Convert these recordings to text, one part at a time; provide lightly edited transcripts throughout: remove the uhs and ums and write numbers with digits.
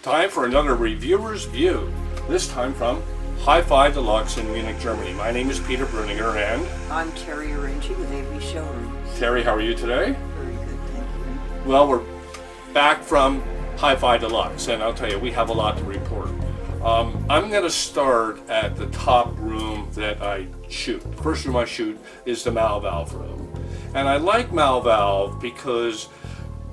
Time for another reviewer's view, this time from HiFi Deluxe in Munich, Germany. My name is Peter Breuninger and I'm Terry Eringi with AVShowrooms. Terry, how are you today? Very good, thank you. Well, we're back from HiFi Deluxe, and I'll tell you, we have a lot to report. I'm going to start at the top room that I shoot. The first room I shoot is the Malvalve Room. And I like Malvalve because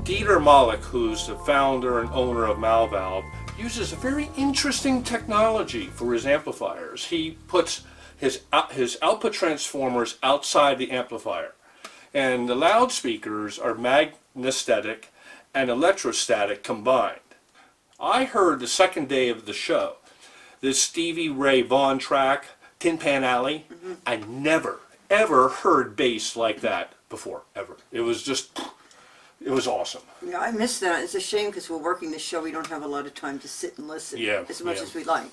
Dieter Malik, who's the founder and owner of Malvalve, uses a very interesting technology for his amplifiers. He puts his output transformers outside the amplifier. And the loudspeakers are magnetic and electrostatic combined. I heard the second day of the show this Stevie Ray Vaughan track, Tin Pan Alley. I never, ever heard bass like that before, ever. It was just, it was awesome. Yeah, I missed that. It's a shame because we're working the show. We don't have a lot of time to sit and listen as much as we like.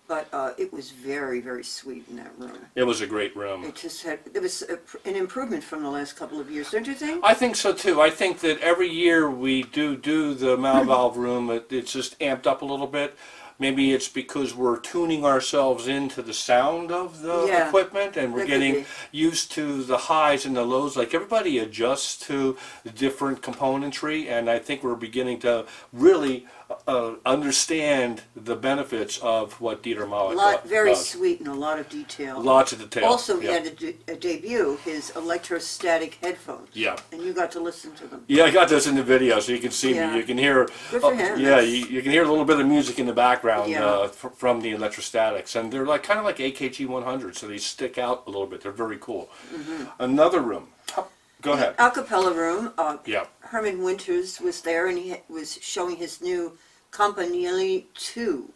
But it was very, very sweet in that room. It was a great room. It just had, it was an improvement from the last couple of years, don't you think? I think so too. I think that every year we do the Malvalve Room, it's just amped up a little bit. Maybe it's because we're tuning ourselves into the sound of the equipment, and we're getting used to the highs and the lows. Like everybody adjusts to the different componentry, and I think we're beginning to really understand the benefits of what Dieter Malik does. Very sweet and a lot of detail. Lots of detail. Also, he had a debut, his electrostatic headphones. Yeah. And you got to listen to them. Yeah, I got those in the video, so you can see me. You can hear. Good for him. Yeah, you can hear a little bit of music in the background from the electrostatics, and they're like kind of like AKG 100, so they stick out a little bit. They're very cool. Another room. Go ahead. Acapella room. Herman Winters was there, and he was showing his new Campanile 2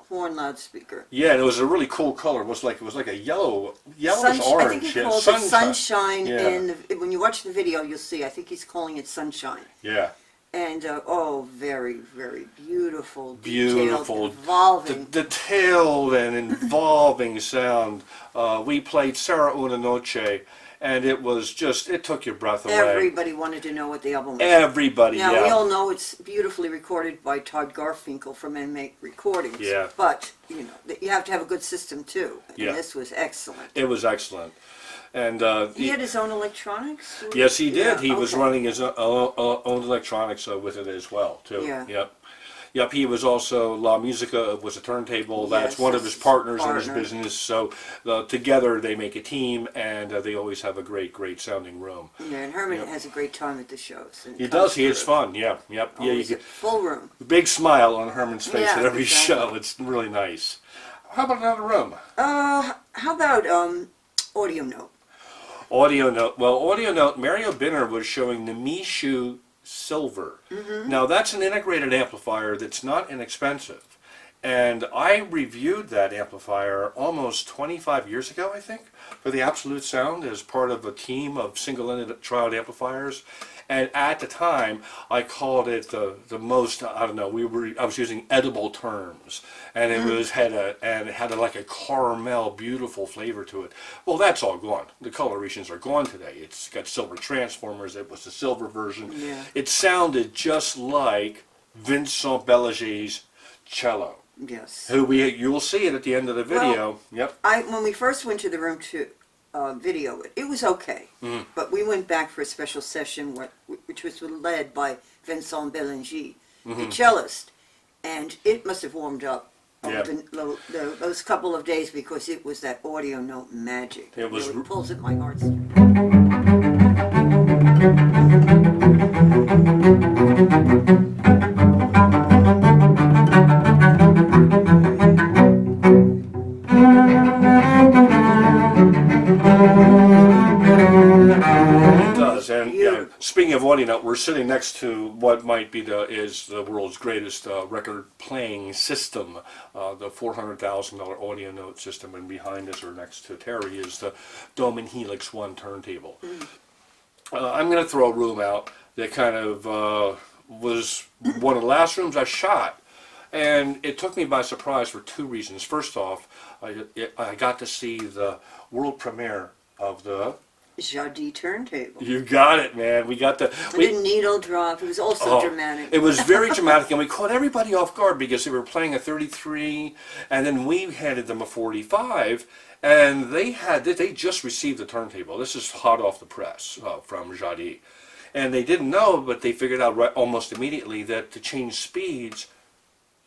horn loudspeaker. Yeah, and it was a really cool color. It was like a yellowish orange. I think he calls it sunshine. And when you watch the video, you'll see. I think he's calling it sunshine. Yeah. And oh, very, very beautiful, beautiful, involving, detailed and involving sound. We played Sarah Una Noche, and it was just, it took your breath away. Everybody wanted to know what the album was. Everybody, now, we all know it's beautifully recorded by Todd Garfinkel from M8 Recordings. Yeah. But, you know, you have to have a good system, too. And this was excellent. It was excellent. And he had his own electronics? Yes, he did. Yeah, he was running his own electronics with it as well, too. Yeah. Yep, he was also La Musica was a turntable. That's one of his partners in his business. So together they make a team, and they always have a great sounding room. Yeah, and Herman has a great time at the shows. He does. He has fun. Yeah, yep. Yeah, you get full room. Big smile on Herman's face at every show. It's really nice. How about another room? How about Audio Note? Audio Note. Well, Audio Note. Mario Binner was showing the Nishu Silver. Now that's an integrated amplifier that's not inexpensive, and I reviewed that amplifier almost 25 years ago, I think, for the Absolute Sound as part of a team of single-ended trialed amplifiers. And at the time, I called it the most, I don't know, I was using edible terms, and it had like a caramel, beautiful flavor to it. Well, that's all gone. The colorations are gone today. It's got silver transformers. It was the silver version. Yeah. It sounded just like Vincent Bellager's cello. Yes. Who you will see it at the end of the video. Well, when we first went to the room to video it was okay, but we went back for a special session which was led by Vincent Bellanger, the cellist, and it must have warmed up those couple of days because it was that Audio Note magic. It really pulls at my heartstrings. Speaking of Audio Note, we're sitting next to what might be the world's greatest record playing system, the $400,000 Audio Note system, and behind us or next to Terry is the Dome and Helix 1 turntable. I'm going to throw a room out that kind of was one of the last rooms I shot, and it took me by surprise for two reasons. First off, I got to see the world premiere of the Jadi turntable. You got it, man. We got the needle drop. It was also dramatic. It was very dramatic, and we caught everybody off guard because they were playing a 33, and then we handed them a 45, and they just received the turntable. This is hot off the press from Jadi, and they didn't know, but they figured out almost immediately that to change speeds,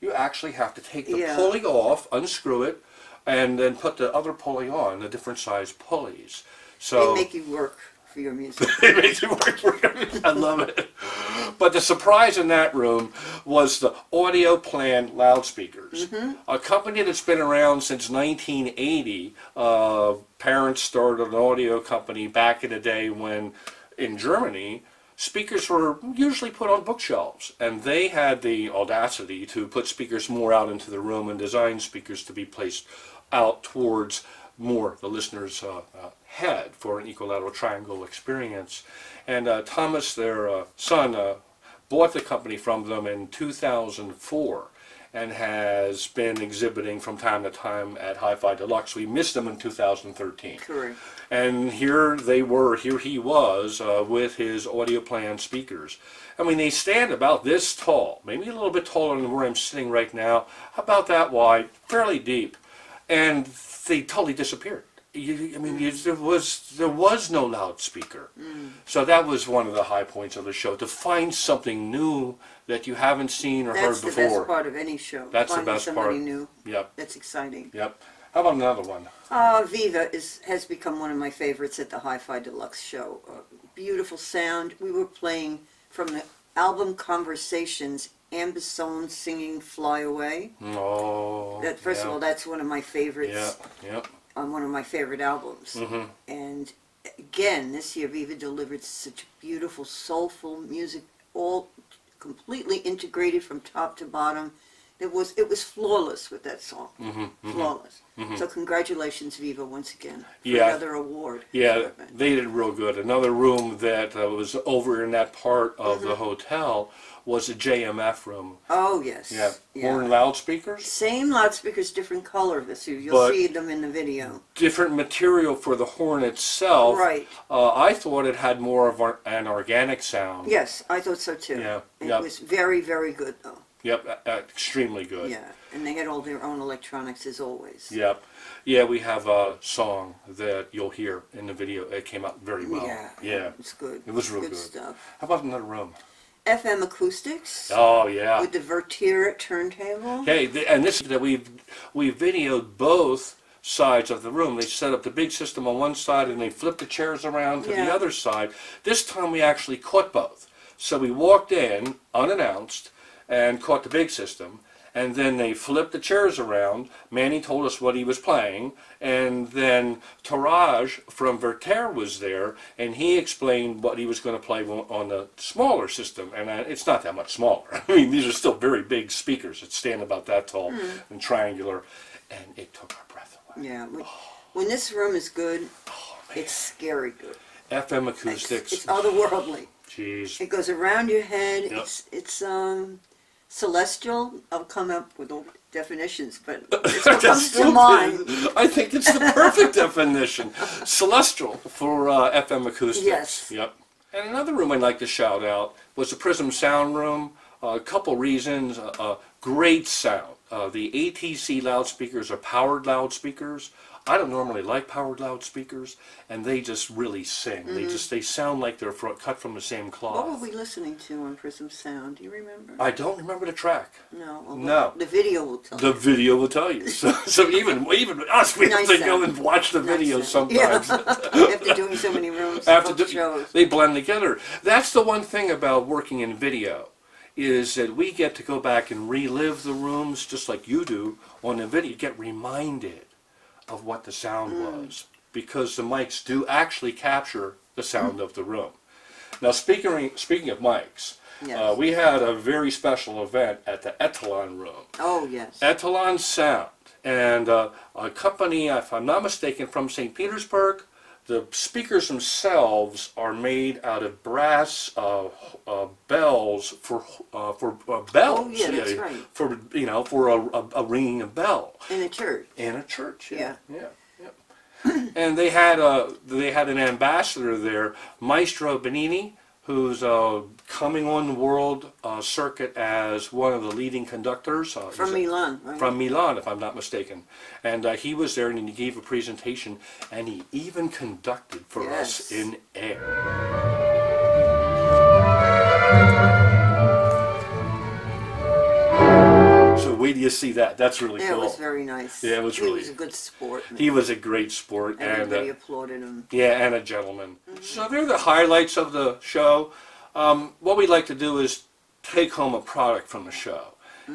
you actually have to take the pulley off, unscrew it, and then put the other pulley on, the different size pulleys. So they make you work for your music. They make you work for your music. I love it. But the surprise in that room was the Audioplan loudspeakers. A company that's been around since 1980. Parents started an audio company back in the day when, in Germany, speakers were usually put on bookshelves, and they had the audacity to put speakers more out into the room and design speakers to be placed out towards more the listener's head for an equilateral triangle experience. And Thomas, their son, bought the company from them in 2004 and has been exhibiting from time to time at HiFi Deluxe. We missed them in 2013. Correct. And here he was with his Audioplan speakers. I mean, they stand about this tall, maybe a little bit taller than where I'm sitting right now, about that wide, fairly deep, and they totally disappeared. There was no loudspeaker. So that was one of the high points of the show, to find something new that you haven't seen or heard before. That's the best part of any show. That's the best part. Finding somebody new. Yep. That's exciting. Yep. How about another one? Viva has become one of my favorites at the HiFi Deluxe show. Beautiful sound. We were playing from the album Conversations, Ambassador singing Fly Away. Oh. First of all, that's one of my favorites. Yeah. On one of my favorite albums. And again, this year Viva delivered such beautiful, soulful music, all completely integrated from top to bottom. It was flawless with that song. Flawless. So congratulations, Viva, once again, for another award. Yeah, they did real good. Another room that was over in that part of the hotel was the JMF room. Oh, yes. Yeah. Korn loudspeakers? Same loudspeakers, different color. You'll see them in the video. Different material for the horn itself. Right. I thought it had more of an organic sound. Yes, I thought so too. Yeah. It was very, very good, though. Yep, extremely good. Yeah, and they had all their own electronics as always. Yep. Yeah, we have a song that you'll hear in the video. It came out very well. Yeah. It's good. It was real good. Stuff. How about another room? FM Acoustics. Oh, yeah. With the Vertier turntable. Okay, and this is that we videoed both sides of the room. They set up the big system on one side and they flipped the chairs around to the other side. This time we actually caught both. So we walked in unannounced and caught the big system, and then they flipped the chairs around. Manny told us what he was playing, and then Taraj from Vertier was there, and he explained what he was going to play on the smaller system, and it's not that much smaller. I mean, these are still very big speakers that stand about that tall and triangular, and it took our breath away. Yeah, when this room is good, it's scary good. FM Acoustics. It's otherworldly. Jeez. It goes around your head. Yep. It's celestial. I'll come up with all definitions, but it's what comes to mind. I think it's the perfect definition. Celestial for FM Acoustics. Yes. Yep. And another room I'd like to shout out was the Prism Sound room. A couple reasons. Great sound. The ATC loudspeakers are powered loudspeakers. I don't normally like powered loudspeakers, and they just really sing. They sound like they're cut from the same cloth. What were we listening to on Prism Sound? Do you remember? I don't remember the track. No. Well, no. The video will tell you. The video will tell you. So even us, we have to go and watch the video sometimes. After doing so many rooms, shows. They blend together. That's the one thing about working in video, is that we get to go back and relive the rooms just like you do on the video. You get reminded of what the sound was, because the mics do actually capture the sound of the room. Now, speaking of mics, we had a very special event at the Elan Room. Oh, yes. Elan Sound, and a company, if I'm not mistaken, from St. Petersburg. The speakers themselves are made out of brass bells for bells. Oh, yeah, that's right. For a ringing a bell. In a church. In a church. Yeah. and they had an ambassador there, Maestro Benini, who's coming on the world circuit as one of the leading conductors. From Milan, right? From Milan, if I'm not mistaken. And he was there, and he gave a presentation, and he even conducted for us in air. So wait till you see that. That's really cool. Yeah, it was very nice. Yeah, it was really. He was a good sport. He was a great sport. Everybody applauded him. Yeah, and a gentleman. So they're the highlights of the show. What we'd like to do is take home a product from the show.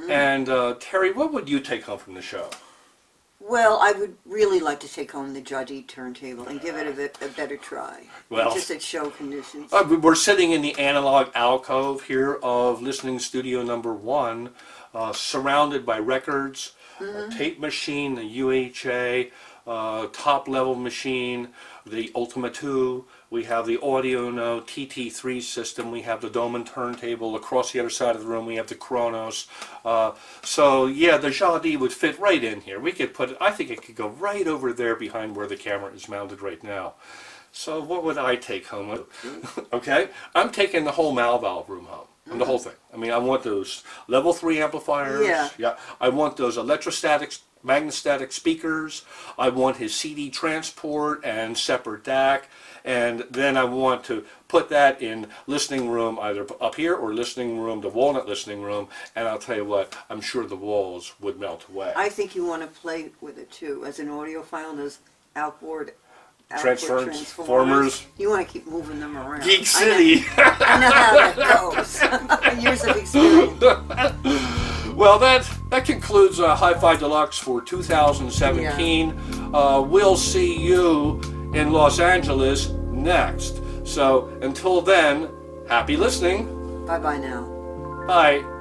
And Terry, what would you take home from the show? Well, I would really like to take home the Judgy turntable and give it a better try. Well, just at show conditions. We're sitting in the analog alcove here of listening studio number 1, surrounded by records, a tape machine, the UHA, top level machine, the Ultima 2. We have the Audio No TT3 system. We have the Doman turntable. Across the other side of the room, we have the Kronos. So yeah, the Jadi would fit right in here. We could put it, I think it could go right over there behind where the camera is mounted right now. So what would I take home? Okay, I'm taking the whole Malvalve Room home. The whole thing. I mean, I want those level 3 amplifiers. Yeah. I want those electrostatic, magnetic speakers. I want his CD transport and separate DAC. And then I want to put that in listening room, either up here or listening room, the walnut listening room. And I'll tell you what, I'm sure the walls would melt away. I think you want to play with it too. As an audiophile, those outboard transformers. You want to keep moving them around. Geek City. I know how that goes. Years of experience. Well, that concludes HiFi Deluxe for 2017. Yeah. We'll see you in Los Angeles next. So until then, happy listening. Bye-bye now. Bye.